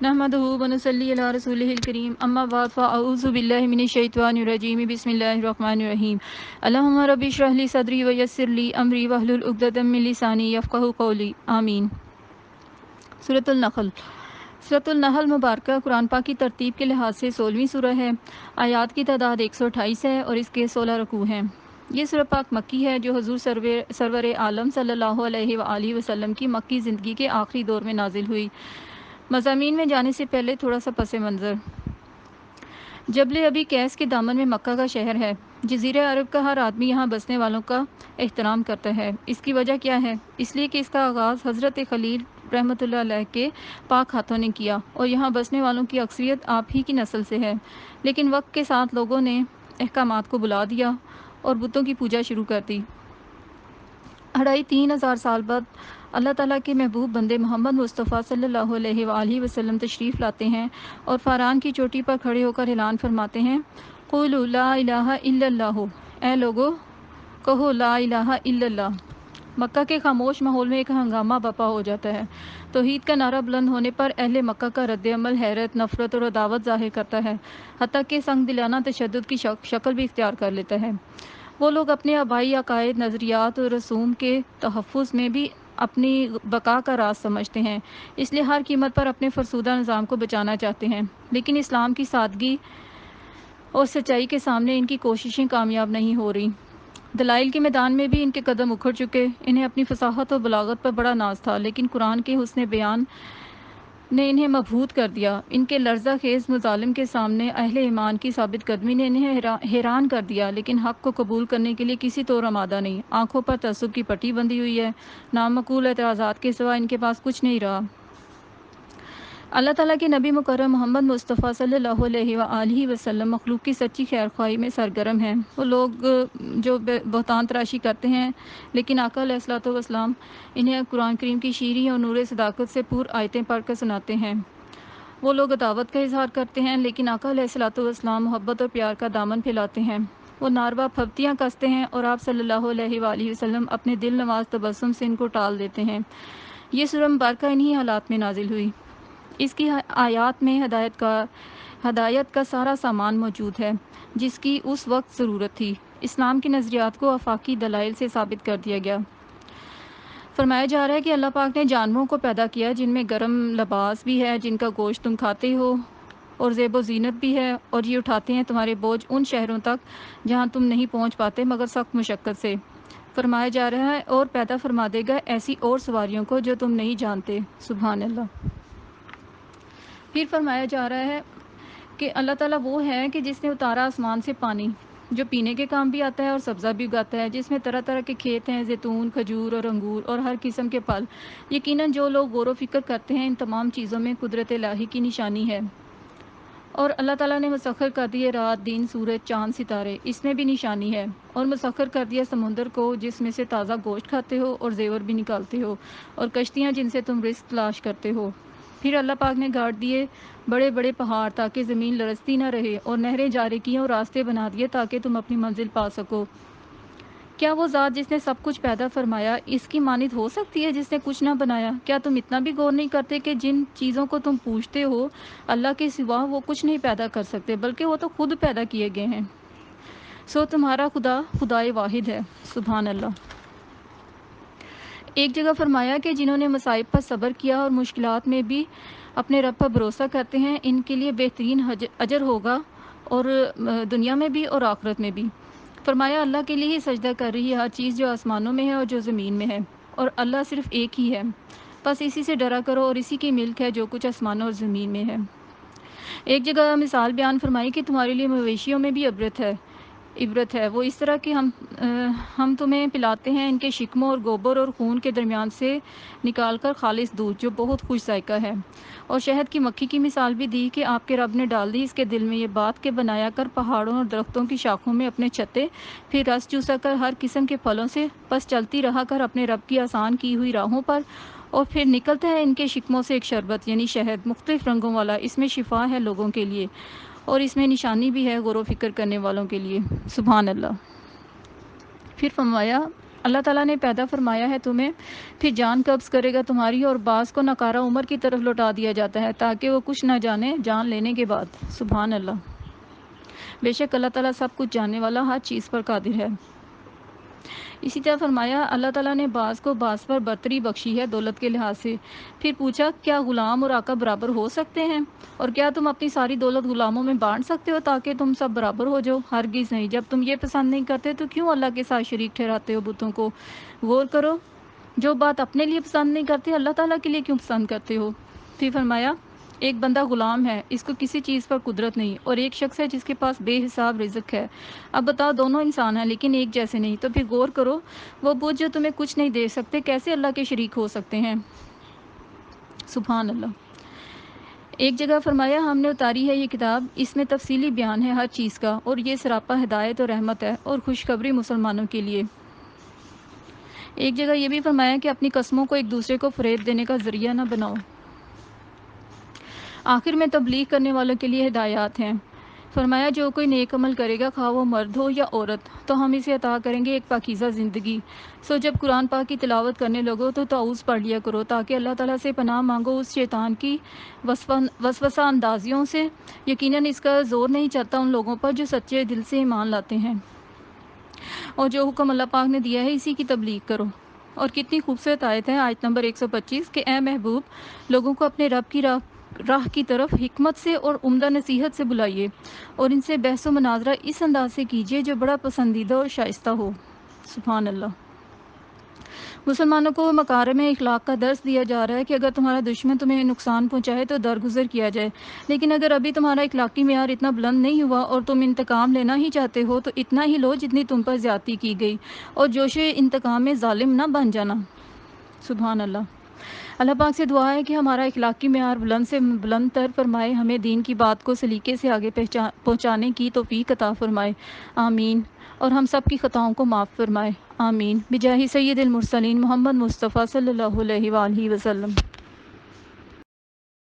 نحمدہ ونصلی علی رسولہ الکریم اما بعد فاعوذ باللہ من الشیطان الرجیم بسم اللہ الرحمن الرحیم اللہم رب اشرح لی صدری ویسر لی امری واحلل عقدۃ من لسانی یفقہوا قولی آمین۔ سورۃ النحل۔ سورۃ النحل مبارکہ قرآن پاک کی ترتیب کے لحاظ سے 16ویں سورہ ہے۔ آیات کی تعداد 128 ہے اور اس کے 16 رکوع ہیں۔ یہ سورہ پاک مکی ہے جو حضور سرور عالم صلی اللہ علیہ وآلہ وسلم کی مکی زندگی کے آخری دور میں نازل ہوئی۔ مضامین میں جانے سے پہلے تھوڑا سا پس منظر۔ جبل ابی قیس کے دامن میں مکہ کا شہر ہے۔ جزیرہ عرب کا ہر آدمی یہاں بسنے والوں کا احترام کرتا ہے۔ اس کی وجہ کیا ہے؟ اس لیے کہ اس کا آغاز حضرت خلیل رحمۃ اللہ علیہ کے پاک ہاتھوں نے کیا اور یہاں بسنے والوں کی اکثریت آپ ہی کی نسل سے ہے۔ لیکن وقت کے ساتھ لوگوں نے احکامات کو بلا دیا اور بتوں کی پوجا شروع کر دی۔ 3,500 سال بعد اللہ تعالیٰ کے محبوب بندے محمد مصطفیٰ صلی اللہ علیہ وآلہ وسلم تشریف لاتے ہیں اور فاران کی چوٹی پر کھڑے ہو کر اعلان فرماتے ہیں، قولوا لا الہ الا اللہ، اے لوگو کہو لا الہ الا اللہ۔ مکہ کے خاموش ماحول میں ایک ہنگامہ برپا ہو جاتا ہے۔ توحید کا نعرہ بلند ہونے پر اہل مکہ کا رد عمل حیرت، نفرت اور عداوت ظاہر کرتا ہے، حتیٰ کہ سنگ دلانہ تشدد کی شکل بھی اختیار کر لیتا ہے۔ وہ لوگ اپنے آبائی عقائد، نظریات اور رسوم کے تحفظ میں بھی اپنی بقا کا راز سمجھتے ہیں، اس لیے ہر قیمت پر اپنے فرسودہ نظام کو بچانا چاہتے ہیں۔ لیکن اسلام کی سادگی اور سچائی کے سامنے ان کی کوششیں کامیاب نہیں ہو رہی۔ دلائل کے میدان میں بھی ان کے قدم اکھڑ چکے۔ انہیں اپنی فصاحت اور بلاغت پر بڑا ناز تھا، لیکن قرآن کے حسن بیان نے انہیں مبہوت کر دیا۔ ان کے لرزہ خیز مظالم کے سامنے اہل ایمان کی ثابت قدمی نے انہیں حیران کر دیا، لیکن حق کو قبول کرنے کے لیے کسی طور آمادہ نہیں۔ آنکھوں پر تعصب کی پٹی بندھی ہوئی ہے، نامعقول اعتراضات کے سوا ان کے پاس کچھ نہیں رہا۔ اللہ تعالیٰ کے نبی مکرم محمد مصطفیٰ صلی اللہ علیہ وآلہ وسلم مخلوق کی سچی خیر خواہی میں سرگرم ہیں۔ وہ لوگ جو بہتان تراشی کرتے ہیں، لیکن آقا علیہ الصلوۃ والسلام انہیں قرآن کریم کی شیریں اور نور صداقت سے پور آیتیں پڑھ کر سناتے ہیں۔ وہ لوگ عداوت کا اظہار کرتے ہیں، لیکن آقا علیہ الصلوۃ والسلام محبت اور پیار کا دامن پھیلاتے ہیں۔ وہ ناروا پھبتیاں کستے ہیں اور آپ صلی اللہ علیہ وآلہ وسلم اپنے دل نواز تبسم سے ان کو ٹال دیتے ہیں۔ یہ سورہ مبارکہ انہی حالات میں نازل ہوئی۔ اس کی آیات میں ہدایت کا سارا سامان موجود ہے جس کی اس وقت ضرورت تھی۔ اسلام کے نظریات کو آفاقی دلائل سے ثابت کر دیا گیا۔ فرمایا جا رہا ہے کہ اللہ پاک نے جانوروں کو پیدا کیا جن میں گرم لباس بھی ہے، جن کا گوشت تم کھاتے ہو، اور زیب و زینت بھی ہے، اور یہ اٹھاتے ہیں تمہارے بوجھ ان شہروں تک جہاں تم نہیں پہنچ پاتے مگر سخت مشقت سے۔ فرمایا جا رہا ہے اور پیدا فرما دے گا ایسی اور سواریوں کو جو تم نہیں جانتے۔ سبحان اللہ۔ پھر فرمایا جا رہا ہے کہ اللہ تعالیٰ وہ ہے کہ جس نے اتارا آسمان سے پانی جو پینے کے کام بھی آتا ہے اور سبزہ بھی اگاتا ہے، جس میں طرح طرح کے کھیت ہیں، زیتون، کھجور اور انگور اور ہر قسم کے پھل۔ یقیناً جو لوگ غور و فکر کرتے ہیں ان تمام چیزوں میں قدرت الہی کی نشانی ہے۔ اور اللہ تعالیٰ نے مسخر کر دیے رات، دن، سورج، چاند، ستارے، اس میں بھی نشانی ہے۔ اور مسخر کر دیا سمندر کو جس میں سے تازہ گوشت کھاتے ہو اور زیور بھی نکالتے ہو، اور کشتیاں جن سے تم رزق تلاش کرتے ہو۔ پھر اللہ پاک نے گاڑ دیے بڑے بڑے پہاڑ تاکہ زمین لرزتی نہ رہے، اور نہریں جاری کی اور راستے بنا دیے تاکہ تم اپنی منزل پا سکو۔ کیا وہ ذات جس نے سب کچھ پیدا فرمایا اس کی مانند ہو سکتی ہے جس نے کچھ نہ بنایا؟ کیا تم اتنا بھی غور نہیں کرتے کہ جن چیزوں کو تم پوچھتے ہو اللہ کے سوا وہ کچھ نہیں پیدا کر سکتے، بلکہ وہ تو خود پیدا کیے گئے ہیں۔ سو تمہارا خدا خدائے واحد ہے۔ سبحان اللہ۔ ایک جگہ فرمایا کہ جنہوں نے مصائب پر صبر کیا اور مشکلات میں بھی اپنے رب پر بھروسہ کرتے ہیں ان کے لیے بہترین اجر ہوگا، اور دنیا میں بھی اور آخرت میں بھی۔ فرمایا اللہ کے لیے ہی سجدہ کر رہی ہے ہر چیز جو آسمانوں میں ہے اور جو زمین میں ہے، اور اللہ صرف ایک ہی ہے، بس اسی سے ڈرا کرو اور اسی کی ملک ہے جو کچھ آسمانوں اور زمین میں ہے۔ ایک جگہ مثال بیان فرمائی کہ تمہارے لیے مویشیوں میں بھی عبرت ہے، وہ اس طرح کہ ہم تمہیں پلاتے ہیں ان کے شکموں اور گوبر اور خون کے درمیان سے نکال کر خالص دودھ جو بہت خوش ذائقہ ہے۔ اور شہد کی مکھی کی مثال بھی دی کہ آپ کے رب نے ڈال دی اس کے دل میں یہ بات کہ بنایا کر پہاڑوں اور درختوں کی شاخوں میں اپنے چھتے، پھر رس چوسا کر ہر قسم کے پھلوں سے، پس چلتی رہا کر اپنے رب کی آسان کی ہوئی راہوں پر، اور پھر نکلتا ہے ان کے شکموں سے ایک شربت یعنی شہد مختلف رنگوں والا، اس میں شفا ہے لوگوں کے لیے اور اس میں نشانی بھی ہے غور و فکر کرنے والوں کے لیے۔ سبحان اللہ۔ پھر فرمایا اللہ تعالیٰ نے پیدا فرمایا ہے تمہیں، پھر جان قبض کرے گا تمہاری، اور بعض کو ناکارہ عمر کی طرف لوٹا دیا جاتا ہے تاکہ وہ کچھ نہ جانے جان لینے کے بعد۔ سبحان اللہ۔ بے شک اللہ تعالیٰ سب کچھ جاننے والا، ہر چیز پر قادر ہے۔ اسی طرح فرمایا اللہ تعالیٰ نے بعض کو بعض پر برتری بخشی ہے دولت کے لحاظ سے۔ پھر پوچھا کیا غلام اور آقا برابر ہو سکتے ہیں؟ اور کیا تم اپنی ساری دولت غلاموں میں بانٹ سکتے ہو تاکہ تم سب برابر ہو جاؤ؟ ہرگز نہیں۔ جب تم یہ پسند نہیں کرتے تو کیوں اللہ کے ساتھ شریک ٹھہراتے ہو بتوں کو؟ غور کرو، جو بات اپنے لیے پسند نہیں کرتے اللہ تعالیٰ کے لیے کیوں پسند کرتے ہو؟ پھر فرمایا ایک بندہ غلام ہے، اس کو کسی چیز پر قدرت نہیں، اور ایک شخص ہے جس کے پاس بے حساب رزق ہے۔ اب بتاؤ دونوں انسان ہیں لیکن ایک جیسے نہیں، تو پھر غور کرو، وہ بت جو تمہیں کچھ نہیں دے سکتے کیسے اللہ کے شریک ہو سکتے ہیں؟ سبحان اللہ۔ ایک جگہ فرمایا ہم نے اتاری ہے یہ کتاب، اس میں تفصیلی بیان ہے ہر چیز کا، اور یہ سراپا ہدایت اور رحمت ہے اور خوشخبری مسلمانوں کے لیے۔ ایک جگہ یہ بھی فرمایا کہ اپنی قسموں کو ایک دوسرے کو فریب دینے کا ذریعہ نہ بناؤ۔ آخر میں تبلیغ کرنے والوں کے لیے ہدایات ہیں۔ فرمایا جو کوئی نیک عمل کرے گا خواہ وہ مرد ہو یا عورت تو ہم اسے عطا کریں گے ایک پاکیزہ زندگی۔ سو جب قرآن پاک کی تلاوت کرنے لگو تو تعوذ پڑھ لیا کرو تاکہ اللہ تعالیٰ سے پناہ مانگو اس شیطان کی وسوسہ اندازیوں سے۔ یقیناً اس کا زور نہیں چلتا ان لوگوں پر جو سچے دل سے ایمان لاتے ہیں، اور جو حکم اللہ پاک نے دیا ہے اسی کی تبلیغ کرو۔ اور کتنی خوبصورت آیت ہے آیت نمبر 125 کہ اے محبوب لوگوں کو اپنے رب کی راہ کی طرف حکمت سے اور عمدہ نصیحت سے بلائیے، اور ان سے بحث و مناظرہ اس انداز سے کیجیے جو بڑا پسندیدہ اور شائستہ ہو۔ سبحان اللہ۔ مسلمانوں کو مکارم اخلاق کا درس دیا جا رہا ہے کہ اگر تمہارا دشمن تمہیں نقصان پہنچائے تو درگزر کیا جائے، لیکن اگر ابھی تمہارا اخلاقی معیار اتنا بلند نہیں ہوا اور تم انتقام لینا ہی چاہتے ہو تو اتنا ہی لو جتنی تم پر زیادتی کی گئی، اور جوش انتقام میں ظالم نہ بن جانا۔ سبحان اللہ۔ اللہ پاک سے دعا ہے کہ ہمارا اخلاقی معیار بلند سے بلند تر فرمائے، ہمیں دین کی بات کو سلیقے سے آگے پہنچانے کی توفیق عطا فرمائے، آمین، اور ہم سب کی خطاؤں کو معاف فرمائے، آمین، بجاہ سید المرسلین محمد مصطفیٰ صلی اللہ علیہ وآلہ وسلم۔